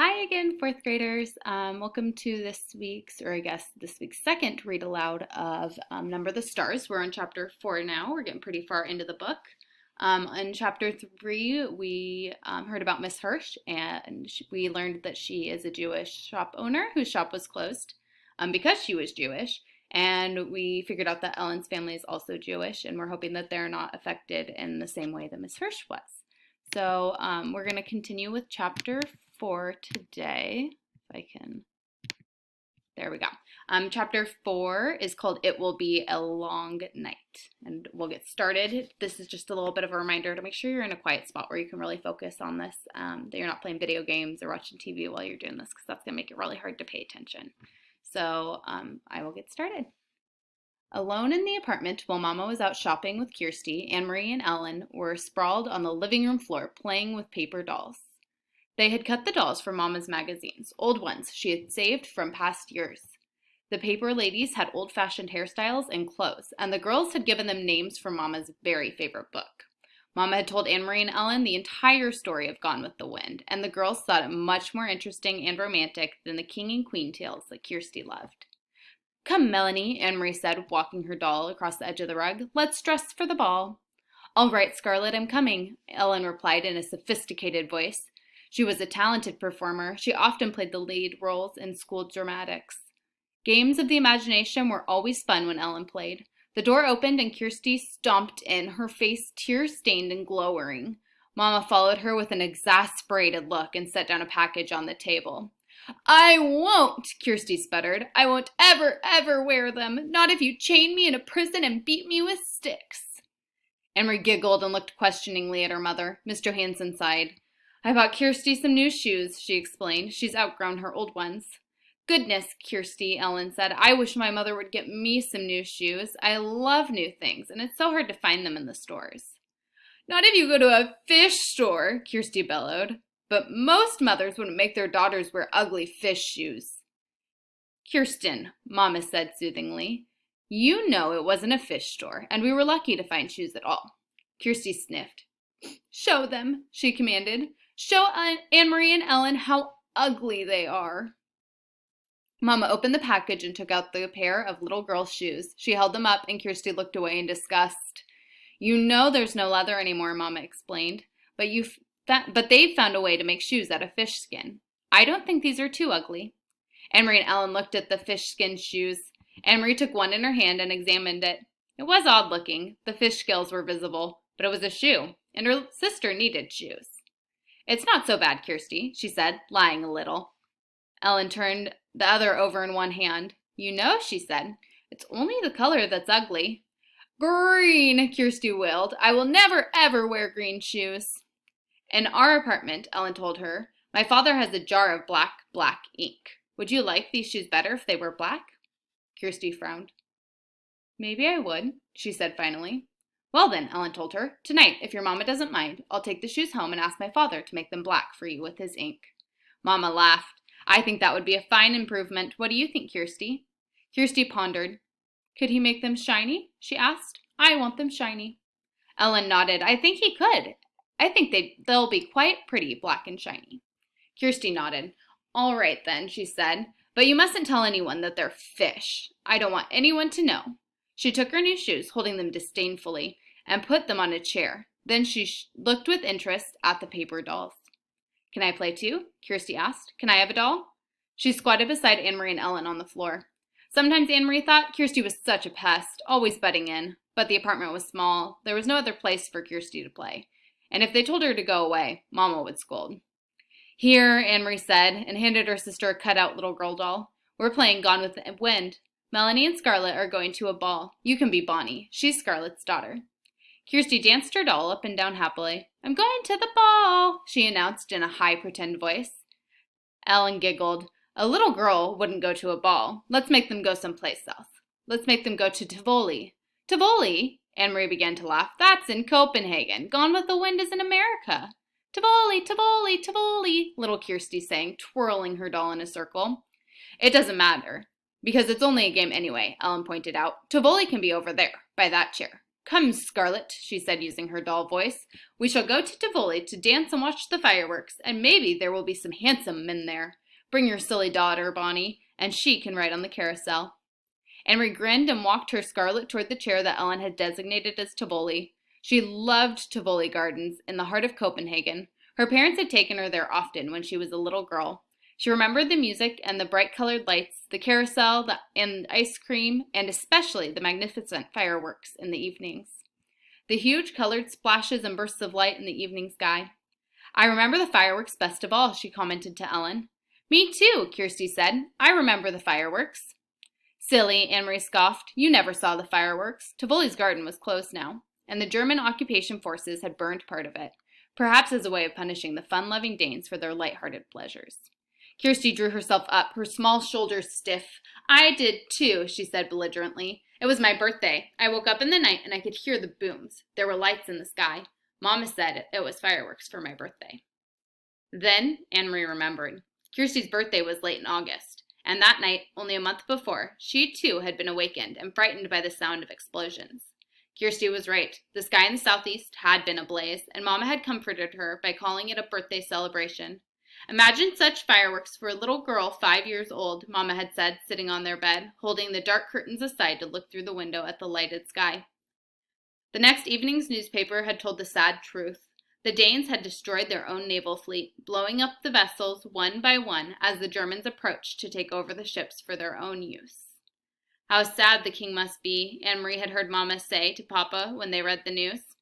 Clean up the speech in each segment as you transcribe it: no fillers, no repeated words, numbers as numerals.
Hi again, fourth graders. Welcome to this week's second read aloud of Number the Stars. We're on chapter 4 now. We're getting pretty far into the book. In chapter 3, we heard about Miss Hirsch, and we learned that she is a Jewish shop owner whose shop was closed because she was Jewish. And we figured out that Ellen's family is also Jewish, and we're hoping that they're not affected in the same way that Miss Hirsch was. So we're going to continue with chapter 4 today. If I can, there we go. Chapter 4 is called It Will Be a Long Night. And we'll get started. This is just a little bit of a reminder to make sure you're in a quiet spot where you can really focus on this, that you're not playing video games or watching TV while you're doing this, because that's going to make it really hard to pay attention. So I will get started. Alone in the apartment while Mama was out shopping with Kirsty, Anne-Marie and Ellen were sprawled on the living room floor playing with paper dolls. They had cut the dolls from Mama's magazines, old ones she had saved from past years. The paper ladies had old-fashioned hairstyles and clothes, and the girls had given them names from Mama's very favorite book. Mama had told Anne-Marie and Ellen the entire story of Gone with the Wind, and the girls thought it much more interesting and romantic than the king and queen tales that Kirsty loved. "Come, Melanie," Anne-Marie said, walking her doll across the edge of the rug. "Let's dress for the ball." "All right, Scarlett, I'm coming," Ellen replied in a sophisticated voice. She was a talented performer. She often played the lead roles in school dramatics. Games of the imagination were always fun when Ellen played. The door opened and Kirsty stomped in, her face tear-stained and glowering. Mama followed her with an exasperated look and set down a package on the table. "I won't," Kirsty sputtered. "I won't ever wear them. Not if you chain me in a prison and beat me with sticks." Emery giggled and looked questioningly at her mother. Miss Johansson sighed. "I bought Kirsty some new shoes," she explained. "She's outgrown her old ones." "Goodness, Kirsty," Ellen said. "I wish my mother would get me some new shoes. I love new things, and it's so hard to find them in the stores." "Not if you go to a fish store," Kirsty bellowed. "But most mothers wouldn't make their daughters wear ugly fish shoes." "Kirsten," Mama said soothingly, "you know it wasn't a fish store, and we were lucky to find shoes at all." Kirsty sniffed. "Show them," she commanded. "Show Anne-Marie and Ellen how ugly they are." Mama opened the package and took out the pair of little girls' shoes. She held them up, and Kirsty looked away in disgust. "You know there's no leather anymore," Mama explained, but they've found a way to make shoes out of fish skin. I don't think these are too ugly." Anne-Marie and Ellen looked at the fish skin shoes. Anne-Marie took one in her hand and examined it. It was odd looking. The fish scales were visible, but it was a shoe, and her sister needed shoes. "It's not so bad, Kirsty," she said, lying a little. Ellen turned the other over in one hand. "You know," she said, "it's only the color that's ugly." "Green," Kirsty wailed. "I will never ever wear green shoes." "In our apartment," Ellen told her, "my father has a jar of black ink. Would you like these shoes better if they were black?" Kirsty frowned. "Maybe I would," she said finally. "Well then," Ellen told her, "tonight, if your mama doesn't mind, I'll take the shoes home and ask my father to make them black for you with his ink." Mama laughed. "I think that would be a fine improvement. What do you think, Kirsty?" Kirsty pondered. "Could he make them shiny?" she asked. "I want them shiny." Ellen nodded. "I think he could. I think they'll be quite pretty, black and shiny." Kirsty nodded. "All right then," she said, "but you mustn't tell anyone that they're fish. I don't want anyone to know." She took her new shoes, holding them disdainfully, and put them on a chair. Then she looked with interest at the paper dolls. "Can I play too?" Kirsty asked. "Can I have a doll?" She squatted beside Anne-Marie and Ellen on the floor. Sometimes Anne-Marie thought Kirsty was such a pest, always butting in, but the apartment was small. There was no other place for Kirsty to play. And if they told her to go away, Mama would scold. "Here," Anne-Marie said, and handed her sister a cut-out little girl doll. "We're playing Gone with the Wind. Melanie and Scarlett are going to a ball. You can be Bonnie. She's Scarlett's daughter." Kirsty danced her doll up and down happily. "I'm going to the ball," she announced in a high pretend voice. Ellen giggled. "A little girl wouldn't go to a ball. Let's make them go someplace else. Let's make them go to Tivoli." "Tivoli?" Anne-Marie began to laugh. "That's in Copenhagen. Gone with the Wind is in America." "Tivoli, Tivoli, Tivoli," little Kirsty sang, twirling her doll in a circle. "It doesn't matter, because it's only a game anyway," Ellen pointed out. "Tivoli can be over there, by that chair." "Come, Scarlet," she said, using her doll voice. "We shall go to Tivoli to dance and watch the fireworks, and maybe there will be some handsome men there. Bring your silly daughter, Bonnie, and she can ride on the carousel." Amory grinned and walked her Scarlet toward the chair that Ellen had designated as Tivoli. She loved Tivoli Gardens in the heart of Copenhagen. Her parents had taken her there often when she was a little girl. She remembered the music and the bright-colored lights, the carousel and ice cream, and especially the magnificent fireworks in the evenings. The huge colored splashes and bursts of light in the evening sky. "I remember the fireworks best of all," she commented to Ellen. "Me too," Kirsty said. "I remember the fireworks." "Silly," Anne-Marie scoffed. "You never saw the fireworks. Tivoli's garden was closed now, and the German occupation forces had burned part of it, perhaps as a way of punishing the fun-loving Danes for their light-hearted pleasures." Kirsty drew herself up, her small shoulders stiff. "I did too," she said belligerently. "It was my birthday. I woke up in the night and I could hear the booms. There were lights in the sky. Mama said it was fireworks for my birthday." Then Anne-Marie remembered. Kirsty's birthday was late in August, and that night, only a month before, she too had been awakened and frightened by the sound of explosions. Kirsty was right. The sky in the southeast had been ablaze, and Mama had comforted her by calling it a birthday celebration. "Imagine such fireworks for a little girl 5 years old," Mama had said, sitting on their bed, holding the dark curtains aside to look through the window at the lighted sky. The next evening's newspaper had told the sad truth. The Danes had destroyed their own naval fleet, blowing up the vessels one by one as the Germans approached to take over the ships for their own use. "How sad the king must be," Anne-Marie had heard Mama say to Papa when they read the news.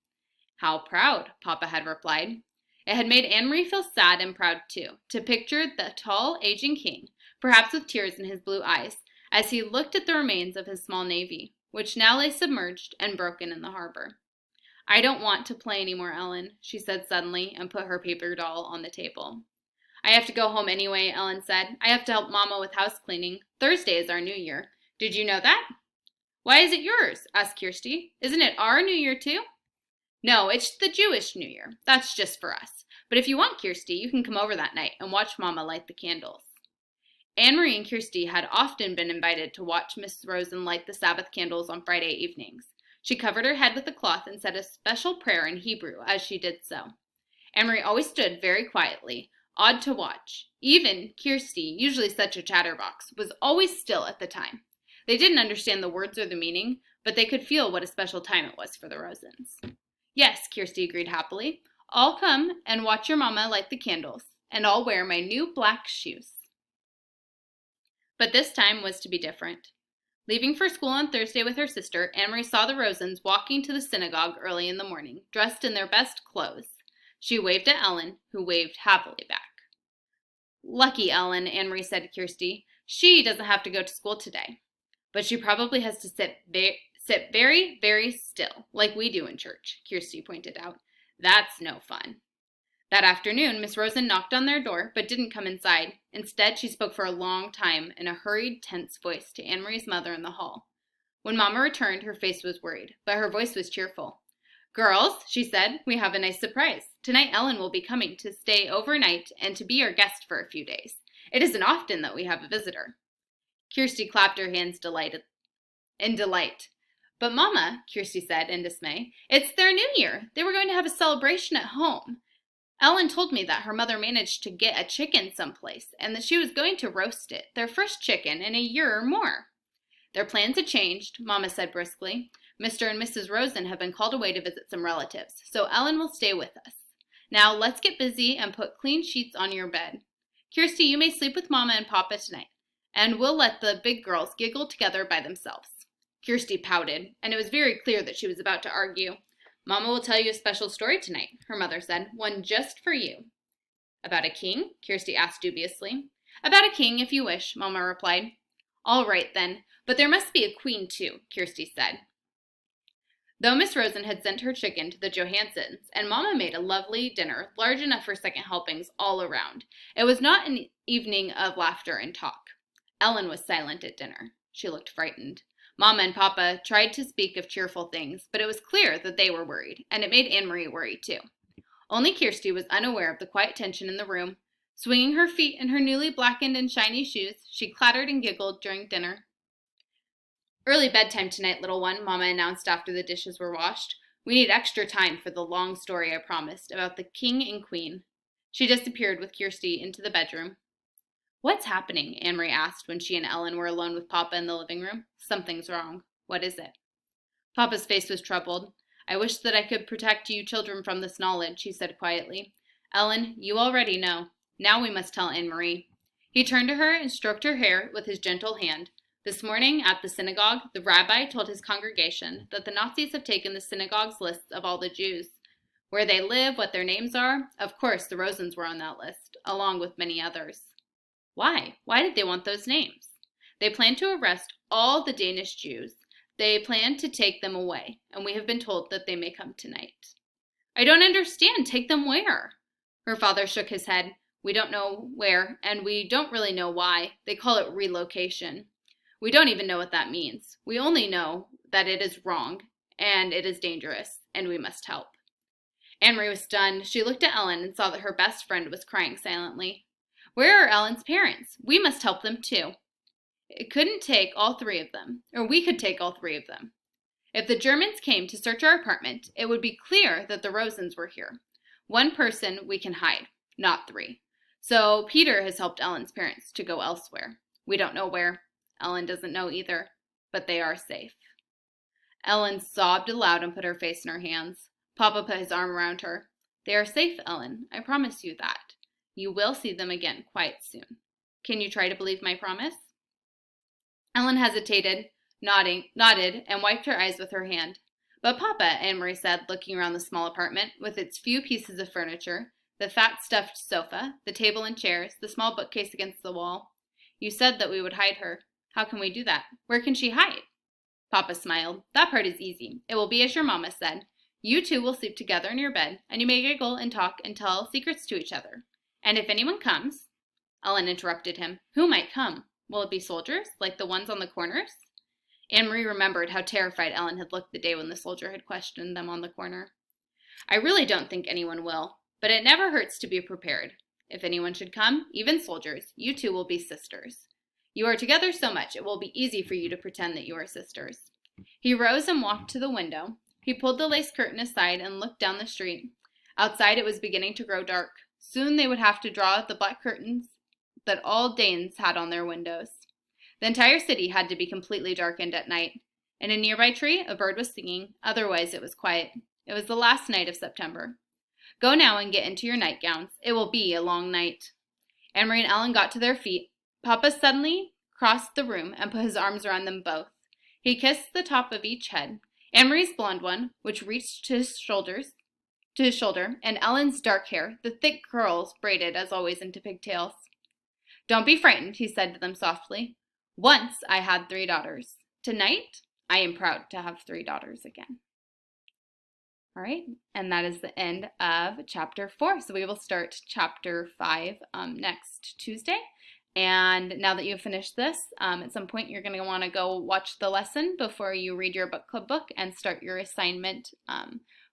"How proud," Papa had replied. It had made Anne-Marie feel sad and proud too, to picture the tall, aging king, perhaps with tears in his blue eyes, as he looked at the remains of his small navy, which now lay submerged and broken in the harbor. "I don't want to play anymore, Ellen," she said suddenly, and put her paper doll on the table. "I have to go home anyway," Ellen said. "I have to help Mama with house cleaning. Thursday is our New Year. Did you know that?" "Why is it yours?" asked Kirsty. "Isn't it our New Year too?" "No, it's the Jewish New Year. That's just for us. But if you want, Kirsty, you can come over that night and watch Mama light the candles." Anne-Marie and Kirsty had often been invited to watch Miss Rosen light the Sabbath candles on Friday evenings. She covered her head with a cloth and said a special prayer in Hebrew as she did so. Anne-Marie always stood very quietly, awed to watch. Even Kirsty, usually such a chatterbox, was always still at the time. They didn't understand the words or the meaning, but they could feel what a special time it was for the Rosens. "Yes," Kirsty agreed happily. "I'll come and watch your Mama light the candles, and I'll wear my new black shoes." But this time was to be different. Leaving for school on Thursday with her sister, Anne-Marie saw the Rosens walking to the synagogue early in the morning, dressed in their best clothes. She waved at Ellen, who waved happily back. "Lucky Ellen," Anne-Marie said to Kirsty. "She doesn't have to go to school today. But she probably has to sit very, very still, like we do in church," Kirsty pointed out. "That's no fun." That afternoon, Miss Rosen knocked on their door, but didn't come inside. Instead, she spoke for a long time in a hurried, tense voice to Anne-Marie's mother in the hall. When Mama returned, her face was worried, but her voice was cheerful. "Girls," she said, "we have a nice surprise. Tonight Ellen will be coming to stay overnight and to be our guest for a few days. It isn't often that we have a visitor." Kirsty clapped her hands in delight. "But Mama," Kirsty said in dismay, "it's their New Year. They were going to have a celebration at home. Ellen told me that her mother managed to get a chicken someplace, and that she was going to roast it, their first chicken in a year or more." "Their plans had changed," Mama said briskly. "Mr. and Mrs. Rosen have been called away to visit some relatives, so Ellen will stay with us. Now let's get busy and put clean sheets on your bed. Kirsty, you may sleep with Mama and Papa tonight, and we'll let the big girls giggle together by themselves." Kirsty pouted, and it was very clear that she was about to argue. "Mama will tell you a special story tonight," her mother said, "one just for you." "About a king?" Kirsty asked dubiously. "About a king, if you wish," Mama replied. "All right, then, but there must be a queen, too," Kirsty said. Though Miss Rosen had sent her chicken to the Johansons, and Mama made a lovely dinner, large enough for second helpings all around, it was not an evening of laughter and talk. Ellen was silent at dinner. She looked frightened. Mama and Papa tried to speak of cheerful things, but it was clear that they were worried, and it made Anne-Marie worry too. Only Kirsty was unaware of the quiet tension in the room. Swinging her feet in her newly blackened and shiny shoes, she clattered and giggled during dinner. Early bedtime tonight, little one, Mama announced after the dishes were washed. We need extra time for the long story I promised about the king and queen. She disappeared with Kirsty into the bedroom. What's happening? Anne-Marie asked when she and Ellen were alone with Papa in the living room. Something's wrong. What is it? Papa's face was troubled. I wish that I could protect you children from this knowledge, he said quietly. Ellen, you already know. Now we must tell Anne-Marie. He turned to her and stroked her hair with his gentle hand. This morning at the synagogue, the rabbi told his congregation that the Nazis have taken the synagogue's lists of all the Jews. Where they live, what their names are. Of course, the Rosens were on that list, along with many others. Why? Why did they want those names? They plan to arrest all the Danish Jews. They plan to take them away, and we have been told that they may come tonight. I don't understand. Take them where? Her father shook his head. We don't know where, and we don't really know why. They call it relocation. We don't even know what that means. We only know that it is wrong, and it is dangerous, and we must help. Anne-Marie was stunned. She looked at Ellen and saw that her best friend was crying silently. Where are Ellen's parents? We must help them too. It couldn't take all three of them, or we could take all three of them. If the Germans came to search our apartment, it would be clear that the Rosens were here. One person we can hide, not three. So Peter has helped Ellen's parents to go elsewhere. We don't know where. Ellen doesn't know either, but they are safe. Ellen sobbed aloud and put her face in her hands. Papa put his arm around her. They are safe, Ellen. I promise you that. You will see them again quite soon. Can you try to believe my promise? Ellen hesitated, nodded, and wiped her eyes with her hand. But Papa, Anne-Marie said, looking around the small apartment, with its few pieces of furniture, the fat stuffed sofa, the table and chairs, the small bookcase against the wall. You said that we would hide her. How can we do that? Where can she hide? Papa smiled. That part is easy. It will be as your mama said. You two will sleep together in your bed, and you may giggle and talk and tell secrets to each other. And if anyone comes... Ellen interrupted him. Who might come? Will it be soldiers, like the ones on the corners? Anne-Marie remembered how terrified Ellen had looked the day when the soldier had questioned them on the corner. I really don't think anyone will, but it never hurts to be prepared. If anyone should come, even soldiers, you two will be sisters. You are together so much, it will be easy for you to pretend that you are sisters. He rose and walked to the window. He pulled the lace curtain aside and looked down the street. Outside it was beginning to grow dark. Soon they would have to draw the black curtains that all Danes had on their windows. The entire city had to be completely darkened at night. In a nearby tree, a bird was singing. Otherwise, it was quiet. It was the last night of September. Go now and get into your nightgowns. It will be a long night. Anne-Marie and Ellen got to their feet. Papa suddenly crossed the room and put his arms around them both. He kissed the top of each head, Anne-Marie's blonde one, which reached to his shoulder, and Ellen's dark hair, the thick curls braided as always into pigtails. Don't be frightened, he said to them softly. Once I had 3 daughters. Tonight, I am proud to have 3 daughters again. All right, and that is the end of chapter 4. So we will start chapter 5 next Tuesday. And now that you've finished this, at some point you're going to want to go watch the lesson before you read your book club book and start your assignment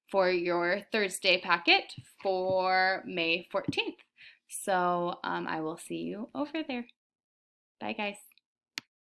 for your Thursday packet for May 14th. So I will see you over there. Bye, guys.